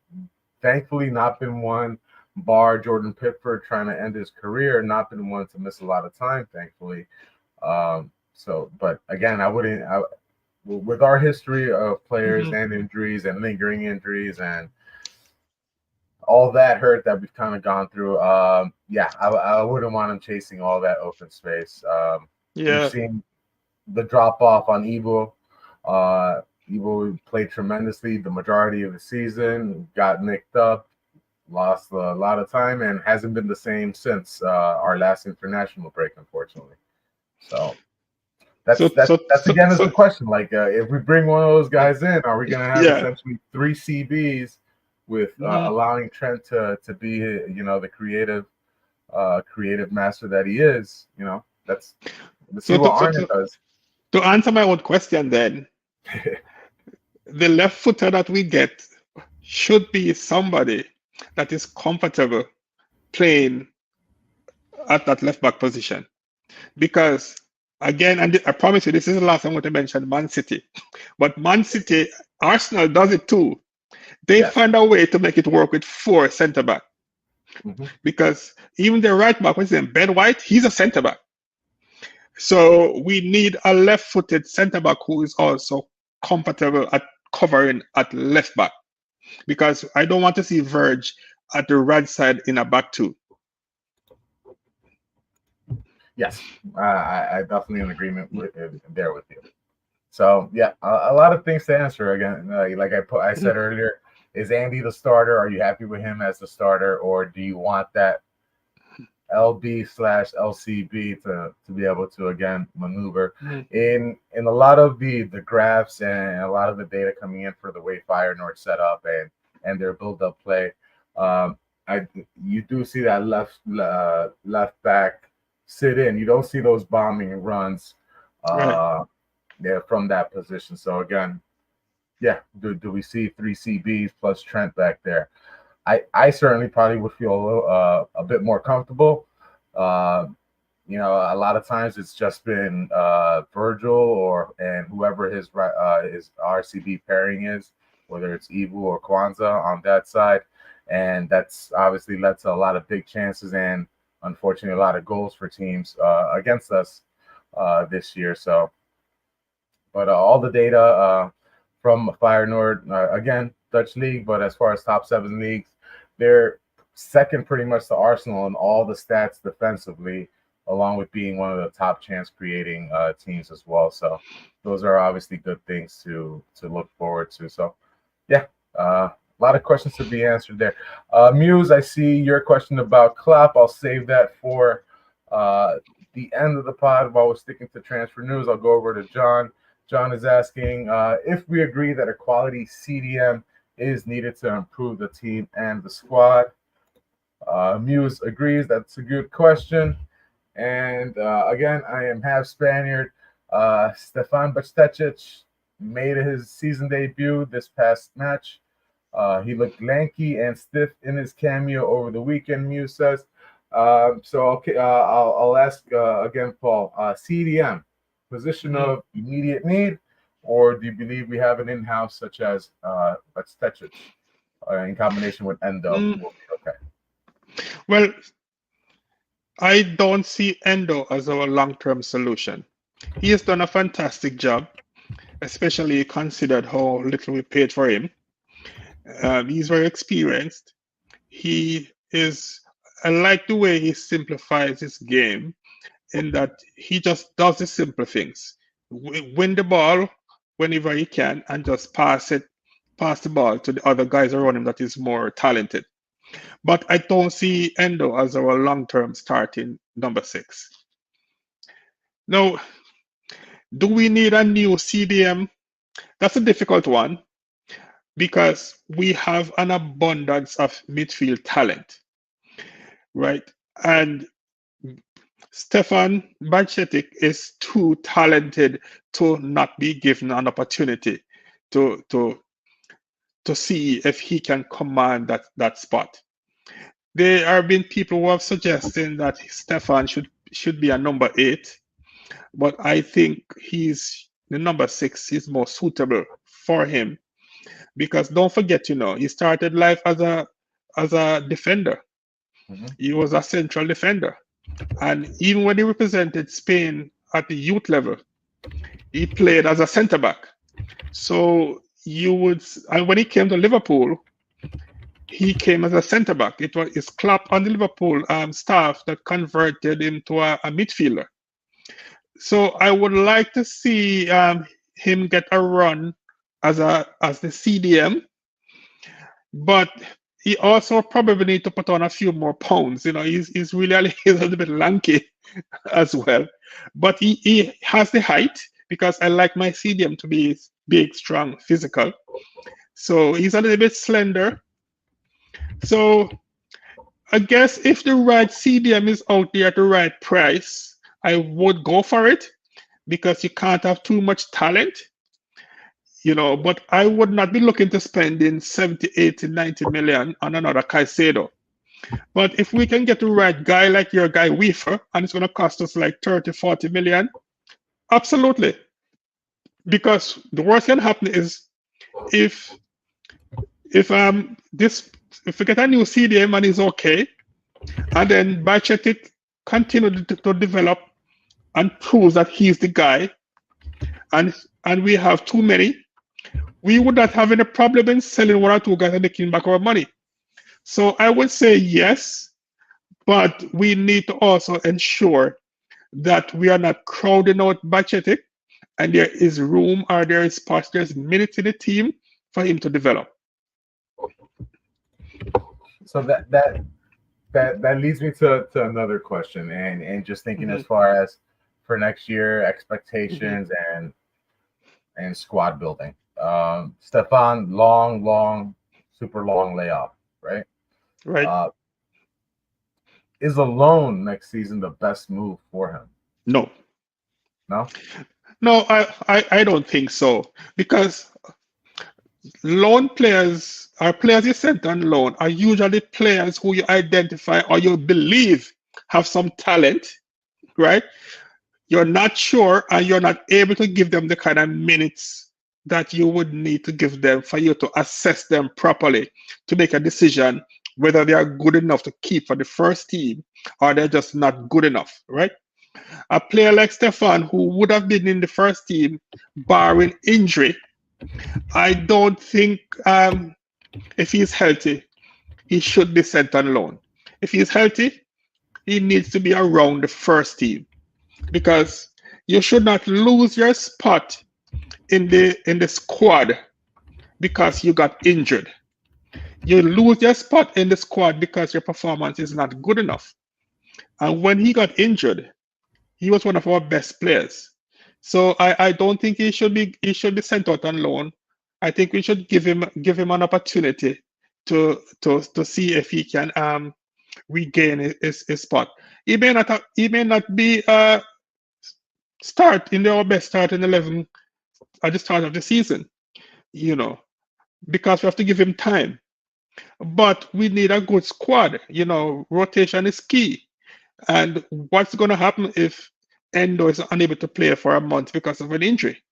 thankfully not been one, bar Jordan Pickford trying to end his career, not been one to miss a lot of time, thankfully. But again, with our history of players and injuries and lingering injuries and all that hurt that we've kind of gone through, I wouldn't want him chasing all that open space. We've seen the drop off on Evo. Evo played tremendously the majority of the season, got nicked up, lost a lot of time, and hasn't been the same since our last international break, unfortunately. So that's again is the question. Like, if we bring one of those guys in, are we going to have essentially 3 CBs with allowing Trent to be, the creative master that he is? Let's see what Arne does. To answer my own question, then, the left footer that we get should be somebody that is comfortable playing at that left back position, because again, and I promise you, this is the last I'm going to mention Man City, but Man City, Arsenal does it too. They find a way to make it work with 4 centre back, because even the right back, what's his name, Ben White, he's a centre back. So we need a left-footed centre back who is also comfortable at covering at left back, because I don't want to see Verge at the right side in a back 2. Yes, I definitely in agreement with you. So yeah, a lot of things to answer. Again, like I said earlier, is Andy the starter? Are you happy with him as the starter, or do you want that LB/LCB to be able to again maneuver in a lot of the graphs and a lot of the data coming in for the way Feyenoord set up and their build-up play? You do see that left back sit in. You don't see those bombing runs from that position. So again, do we see 3 CBs plus Trent back there? I certainly probably would feel a bit more comfortable. A lot of times it's just been Virgil and whoever his RCB pairing is, whether it's Evu or Kwanzaa on that side, and that's obviously led to a lot of big chances and unfortunately a lot of goals for teams against us this year. So, but all the data from Feyenoord, again, Dutch league, but as far as top 7 leagues, they're second pretty much to Arsenal in all the stats defensively, along with being one of the top chance creating teams as well. So those are obviously good things to look forward to. So a lot of questions to be answered there. Muse, I see your question about Klopp. I'll save that for the end of the pod. While we're sticking to transfer news, I'll go over to John. John is asking if we agree that a quality CDM is needed to improve the team and the squad. Muse agrees. That's a good question. And again, I am half Spaniard. Stefan Bajcetic made his season debut this past match. He looked lanky and stiff in his cameo over the weekend, Muse says. Okay, I'll ask again, Paul. CDM, position of immediate need, or do you believe we have an in-house such as Bajcetic in combination with Endo will be okay? Well, I don't see Endo as our long-term solution. He has done a fantastic job, especially considered how little we paid for him. He's very experienced. I like the way he simplifies his game in that he just does the simple things. Win the ball whenever he can and just pass the ball to the other guys around him that is more talented. But I don't see Endo as our long-term starting number 6. Now, do we need a new CDM? That's a difficult one because we have an abundance of midfield talent, right? And Stefan Bajcetic is too talented to not be given an opportunity to see if he can command that spot. There have been people who have suggested that Stefan should be a number 8, but I think the number 6 is more suitable for him because don't forget, he started life as a defender. He was a central defender, and even when he represented Spain at the youth level, he played as a centre back. So and when he came to Liverpool, he came as a centre back. It was his Klopp on the Liverpool staff that converted him to a midfielder. So I would like to see him get a run as the CDM, but he also probably need to put on a few more pounds. You know, he's really he's a little bit lanky as well, but he has the height, because I like my CDM to be big, strong, physical. So he's a little bit slender. So I guess if the right CDM is out there at the right price, I would go for it, because you can't have too much talent, you know. But I would not be looking to spend in 70, 80, 90 million on another Caicedo. But if we can get the right guy, like your guy Weaver, and it's going to cost us like 30, 40 million, absolutely. Because the worst can happen is if we get a new CDM and he's okay, and then Bachetic continue to develop and prove that he's the guy, and we have too many, we would not have any problem in selling one or two guys and making back our money. So I would say yes, but we need to also ensure that we are not crowding out Bachetic, and there is room, or there is spots, there's minutes in the team for him to develop. So that leads me to another question, and just thinking as far as for next year expectations and squad building. Stefan, long, super long layoff, right? Right. Is a loan next season the best move for him? No, No, I don't think so, because loan players, or players you sent on loan, are usually players who you identify or you believe have some talent, right? You're not sure, and you're not able to give them the kind of minutes that you would need to give them for you to assess them properly, to make a decision whether they are good enough to keep for the first team, or they're just not good enough, right? A player like Stefan, who would have been in the first team barring injury, I don't think if he's healthy, he should be sent on loan. If he's healthy, he needs to be around the first team, because you should not lose your spot in the squad because you got injured. You lose your spot in the squad because your performance is not good enough. And when he got injured, he was one of our best players. So I don't think he should be sent out on loan. I think we should give him an opportunity to see if he can regain his spot. He may not be start in our best starting 11 at the start of the season, you know, because we have to give him time. But we need a good squad. You know, rotation is key. And what's going to happen if Endo is unable to play for a month because of an injury?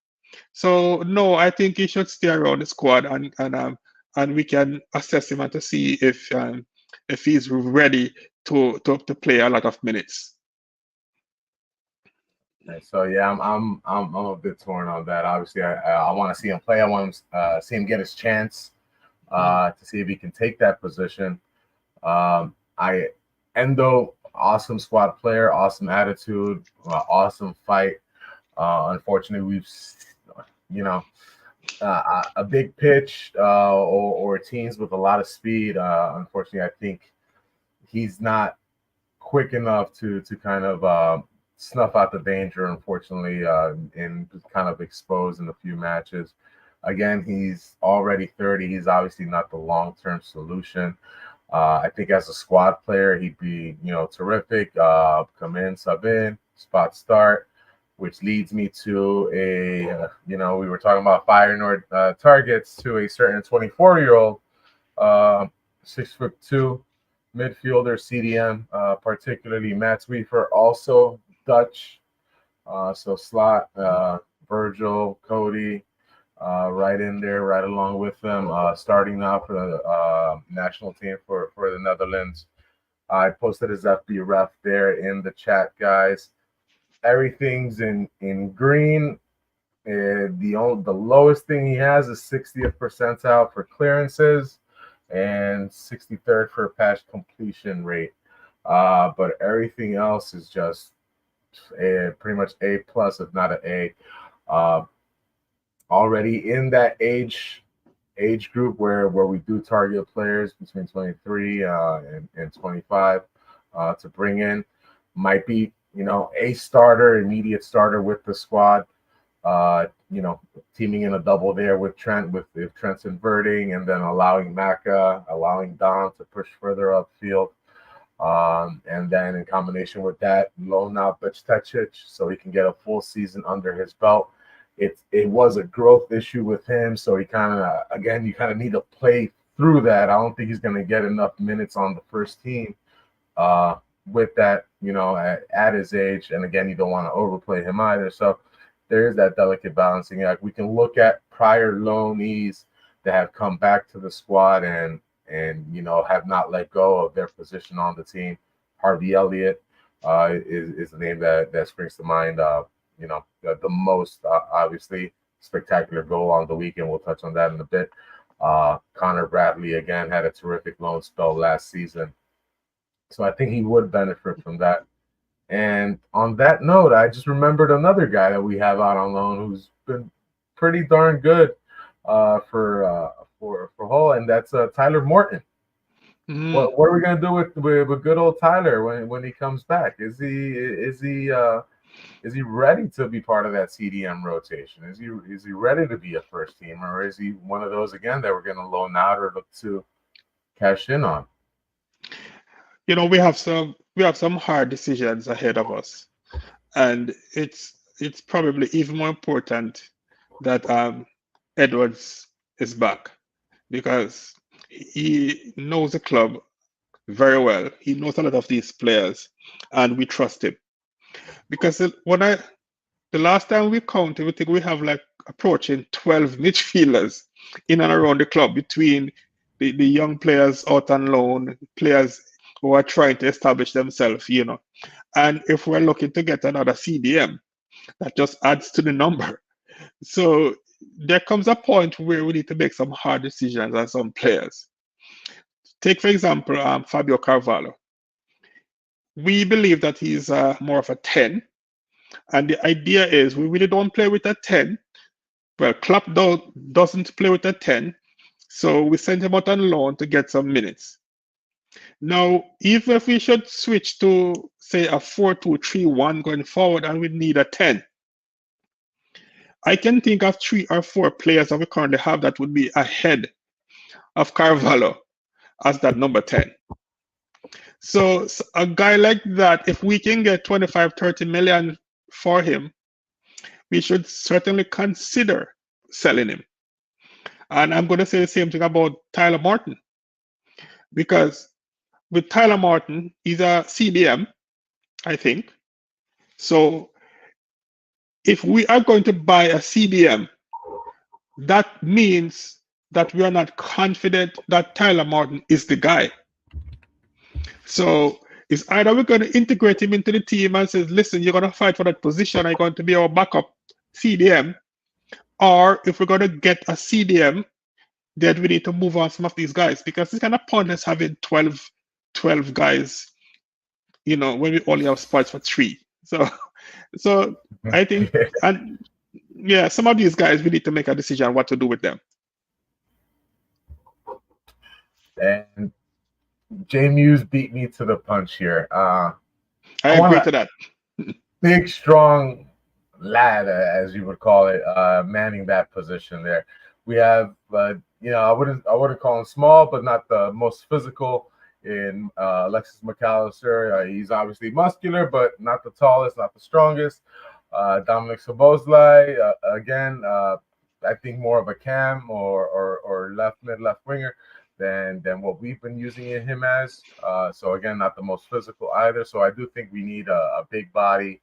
So no, I think he should stay around the squad, and we can assess him and to see if he's ready to play a lot of minutes. Okay, so yeah, I'm a bit torn on that. Obviously, I want to see him play. I want to see him get his chance to see if he can take that position. Endo, awesome squad player, awesome attitude, awesome fight. Unfortunately, a big pitch or teams with a lot of speed. Unfortunately, I think he's not quick enough to kind of snuff out the danger, unfortunately, and kind of exposed in a few matches. Again, he's already 30. He's obviously not the long-term solution. I think as a squad player, he'd be, terrific. Come in, sub in, spot start, which leads me to we were talking about firing targets to a certain 24-year-old, 6'2" midfielder, CDM, particularly Matt Weaver, also Dutch. So Slot, Virgil, Cody, right in there, right along with them, starting now for the national team for the Netherlands. I posted his FB ref there in the chat, guys. Everything's in green. The lowest thing he has is 60th percentile for clearances. and 63rd for pass completion rate. But everything else is just pretty much A plus, if not an A. Already in that age group where we do target players between 23 and 25 to bring in, might be, a starter, immediate starter with the squad. Teaming in a double there with Trent, if Trent's inverting, and then allowing Maka, allowing Dom to push further upfield. And then in combination with that, loan out Bajcetic so he can get a full season under his belt. It was a growth issue with him, so you kind of need to play through that. I don't think he's going to get enough minutes on the first team with that, at his age. And again, you don't want to overplay him either. So there is that delicate balancing act. We can look at prior loanees that have come back to the squad and have not let go of their position on the team. Harvey Elliott is the name that springs to mind. The most obviously spectacular goal on the weekend. We'll touch on that in a bit. Connor Bradley again had a terrific loan spell last season, so I think he would benefit from that. And on that note, I just remembered another guy that we have out on loan who's been pretty darn good for Hull, and that's Tyler Morton. What are we gonna do with good old Tyler when he comes back? Is he ready to be part of that CDM rotation? Is he ready to be a first teamer, or is he one of those again that we're gonna loan out or look to cash in on? We have some hard decisions ahead of us, and it's probably even more important that Edwards is back, because he knows the club very well. He knows a lot of these players, and we trust him. Because the last time we counted, we think we have like approaching 12 midfielders in and around the club, between the young players out on loan, players who are trying to establish themselves, And if we're looking to get another CDM, that just adds to the number. So there comes a point where we need to make some hard decisions on some players. Take, for example, Fabio Carvalho. We believe that he's more of a 10. And the idea is we really don't play with a 10. Well, Klopp doesn't play with a 10. So we send him out on loan to get some minutes. Now, even if we should switch to, say, a 4-2-3-1 going forward and we need a 10, I can think of 3 or 4 players that we currently have that would be ahead of Carvalho as that number 10. So a guy like that, if we can get 25-30 million for him, we should certainly consider selling him. And I'm going to say the same thing about Tyler Morton, because with Tyler Morton, he's a CDM, I think. So if we are going to buy a CDM, that means that we are not confident that Tyler Morton is the guy. So it's either we're going to integrate him into the team and say, listen, you're going to fight for that position, are you going to be our backup CDM? Or if we're going to get a CDM, then we need to move on some of these guys, because it's kind of pointless having 12 guys, when we only have spots for 3. So I think, and yeah, some of these guys, we need to make a decision on what to do with them. And J Muse beat me to the punch here. I agree to that. Big, strong lad, as you would call it, manning that position there. We have, I wouldn't call him small, but not the most physical in Alexis McAllister. He's obviously muscular, but not the tallest, not the strongest. Dominic Szoboszlai, again, I think more of a cam or left winger than what we've been using him as. So again, not the most physical either. So I do think we need a big-bodied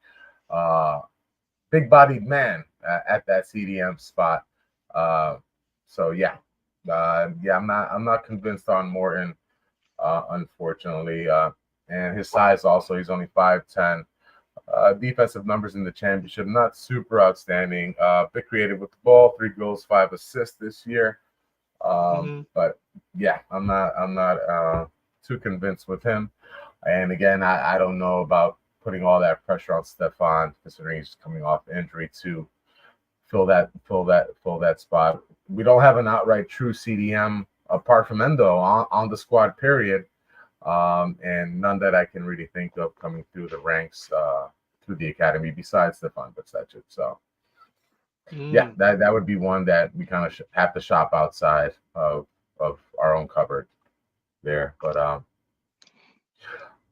man at that CDM spot. I'm not convinced on Morton, unfortunately. And his size also, he's only 5'10". Defensive numbers in the championship, not super outstanding. Bit creative with the ball, 3 goals, 5 assists this year. But yeah, I'm not too convinced with him. And again, I don't know about putting all that pressure on Stefan, considering he's coming off injury to fill that spot. We don't have an outright true CDM apart from Endo on the squad, period. And none that I can really think of coming through the ranks through the academy besides Stefan Bacetić. So yeah, that would be one that we kind of have to shop outside of our own cupboard there. But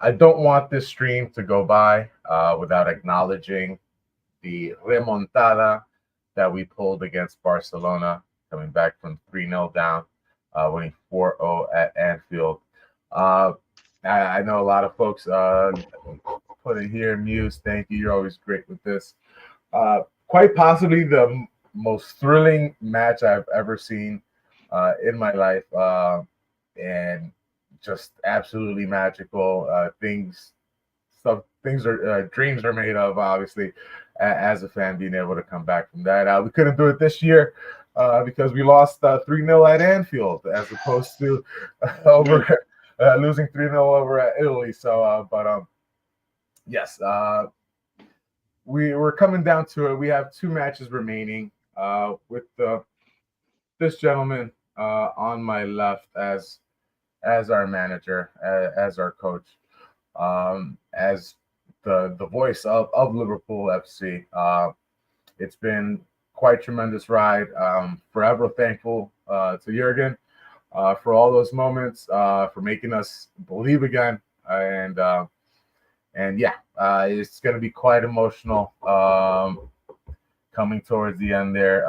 I don't want this stream to go by without acknowledging the remontada that we pulled against Barcelona, coming back from 3-0 down, winning 4-0 at Anfield. I know a lot of folks put it here, Muse. Thank you. You're always great with this. Quite possibly the most thrilling match I've ever seen in my life, and just absolutely magical. Things are dreams are made of, obviously, as a fan, being able to come back from that. We couldn't do it this year because we lost 3-0 at Anfield as opposed to over losing 3-0 over at Italy. So, yes, we're coming down to it. We have 2 matches remaining with this gentleman on my left as our manager, as our coach, as the voice of Liverpool FC. It's been quite tremendous ride. Forever thankful to Jurgen for all those moments, for making us believe again, and yeah, it's going to be quite emotional coming towards the end there.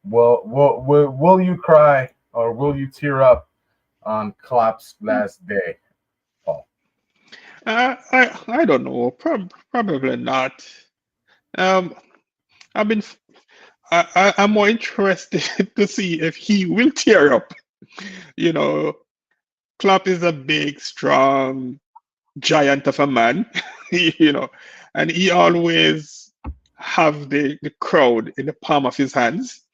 Will you cry or will you tear up on Klopp's last day, Paul? I don't know. Probably not. I'm more interested to see if he will tear up. You know, Klopp is a big, strong giant of a man, and he always have the crowd in the palm of his hands,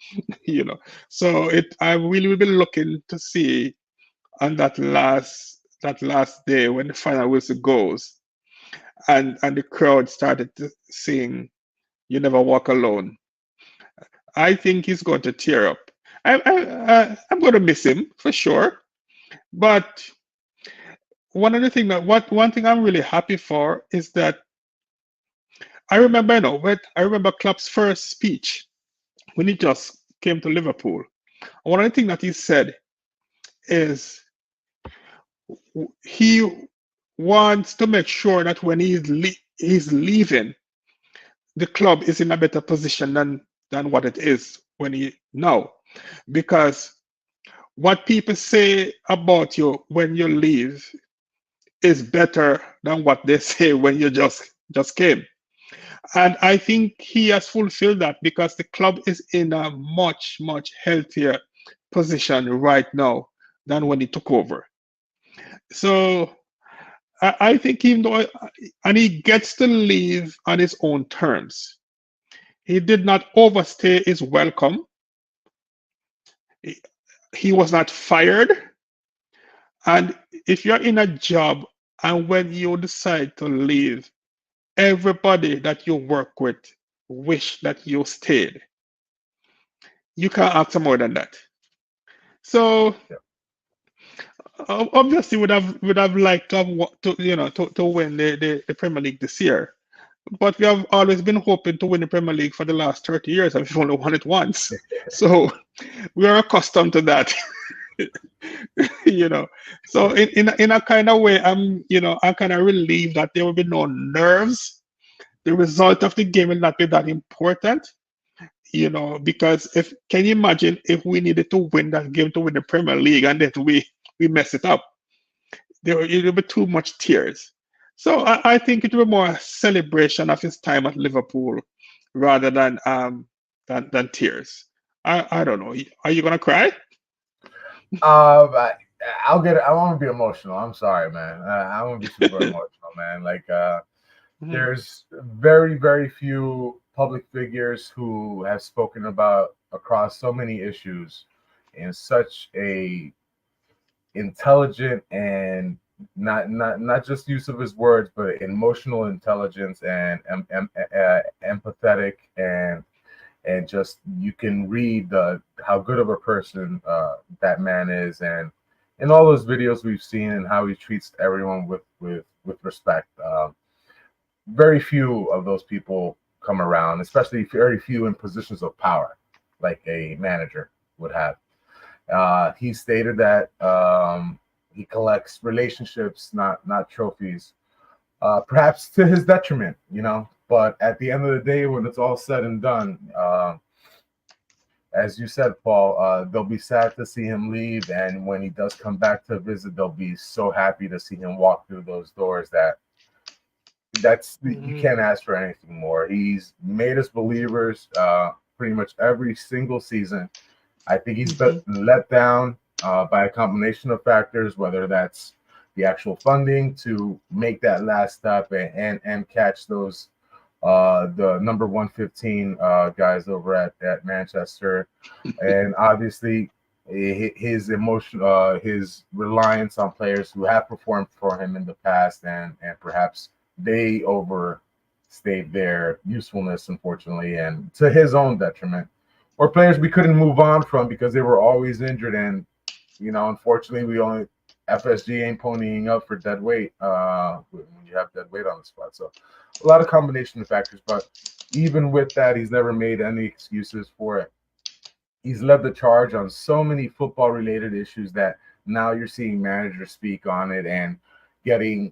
So I really will be looking to see on that last day when the final whistle goes, and the crowd started to sing "You Never Walk Alone." I think he's going to tear up. I'm going to miss him for sure, but one thing I'm really happy for is that I remember Klopp's first speech when he just came to Liverpool. One of the things that he said is he wants to make sure that when he's leaving, the club is in a better position than what it is now, because what people say about you when you leave is better than what they say when you just came. And I think he has fulfilled that because the club is in a much, much healthier position right now than when he took over. So I think even though, and he gets to leave on his own terms. He did not overstay his welcome. He was not fired. And if you're in a job and when you decide to leave, everybody that you work with wish that you stayed. You can't ask for more than that. So obviously would have liked to win the Premier League this year, but we have always been hoping to win the Premier League for the last 30 years, and we've only won it once. So we are accustomed to that. So in a kind of way, I'm kind of relieved that there will be no nerves. The result of the game will not be that important, because can you imagine if we needed to win that game to win the Premier League and then we mess it up? It will be too much tears. So I think it will be more a celebration of his time at Liverpool rather than tears. I don't know. Are you gonna cry? I want to be emotional. I'm sorry, man. I want to be super emotional, man. Like, there's very, very few public figures who have spoken about across so many issues in such a intelligent and not just use of his words, but emotional intelligence and empathetic, and just you can read how good of a person that man is, and in all those videos we've seen, and how he treats everyone with respect. Very few of those people come around, especially very few in positions of power, like a manager would have. He stated that he collects relationships, not trophies, perhaps to his detriment, But at the end of the day, when it's all said and done, as you said, Paul, they'll be sad to see him leave, and when he does come back to visit, they'll be so happy to see him walk through those doors. You can't ask for anything more. He's made us believers pretty much every single season. I think he's been let down by a combination of factors, whether that's the actual funding to make that last step and catch those the number 115 guys over at Manchester, and obviously his emotion, his reliance on players who have performed for him in the past, and perhaps they overstayed their usefulness, unfortunately, and to his own detriment, or players we couldn't move on from because they were always injured, and unfortunately, FSG ain't ponying up for dead weight when you have dead weight on the spot. So a lot of combination of factors, but even with that, he's never made any excuses for it. He's led the charge on so many football-related issues that now you're seeing managers speak on it and getting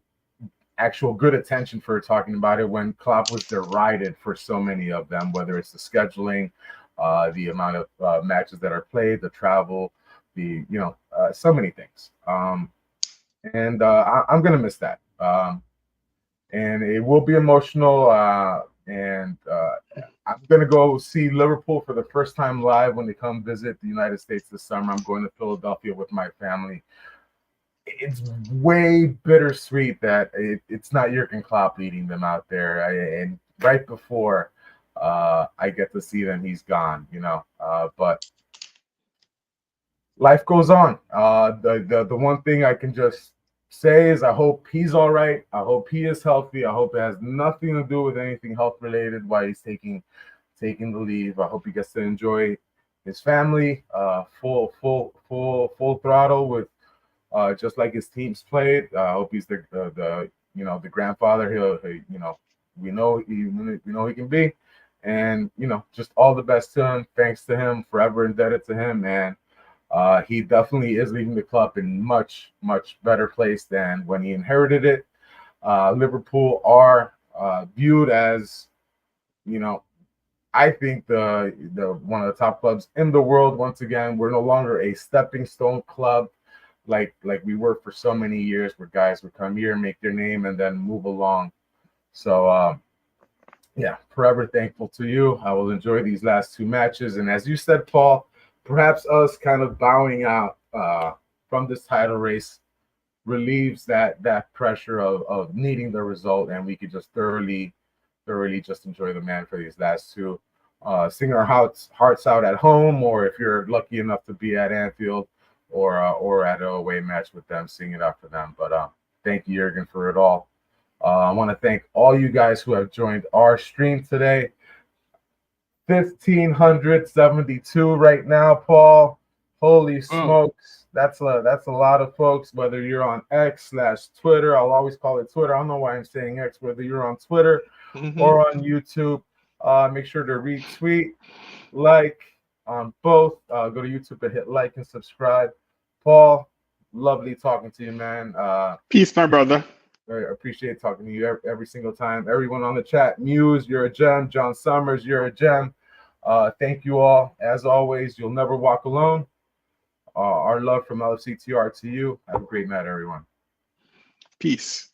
actual good attention for talking about it, when Klopp was derided for so many of them, whether it's the scheduling, the amount of matches that are played, the travel, so many things. I'm going to miss that. And it will be emotional. And I'm going to go see Liverpool for the first time live when they come visit the United States this summer. I'm going to Philadelphia with my family. It's way bittersweet that it's not Jurgen Klopp leading them out there. And right before I get to see them, he's gone, but life goes on. The one thing I can just say is I hope he's all right. I hope he is healthy. I hope it has nothing to do with anything health related while he's taking the leave. I hope he gets to enjoy his family full throttle with just like his team's played. I hope he's the grandfather we know he can be, and just all the best to him. Thanks to him, forever indebted to him, and he definitely is leaving the club in much better place than when he inherited it. Liverpool are viewed as, I think the one of the top clubs in the world. Once again, we're no longer a stepping stone club like we were for so many years, where guys would come here, make their name, and then move along. So forever thankful to you. I will enjoy these last two matches, and as you said, Paul, perhaps us kind of bowing out from this title race relieves that pressure of needing the result, and we could just thoroughly just enjoy the man for these last two. Sing our hearts out at home, or if you're lucky enough to be at Anfield or at an away match with them, sing it out for them. But thank you, Jurgen, for it all. I want to thank all you guys who have joined our stream today. 1,572 right now, Paul. Holy smokes. That's a lot of folks, whether you're on X/Twitter. I'll always call it Twitter. I don't know why I'm saying X, whether you're on Twitter or on YouTube. Make sure to retweet, like on both. Go to YouTube and hit like and subscribe. Paul, lovely talking to you, man. Peace, my brother. I appreciate talking to you every single time. Everyone on the chat, Muse, you're a gem. John Summers, you're a gem. Thank you all. As always, you'll never walk alone. Our love from LFCTR to you. Have a great night, everyone. Peace.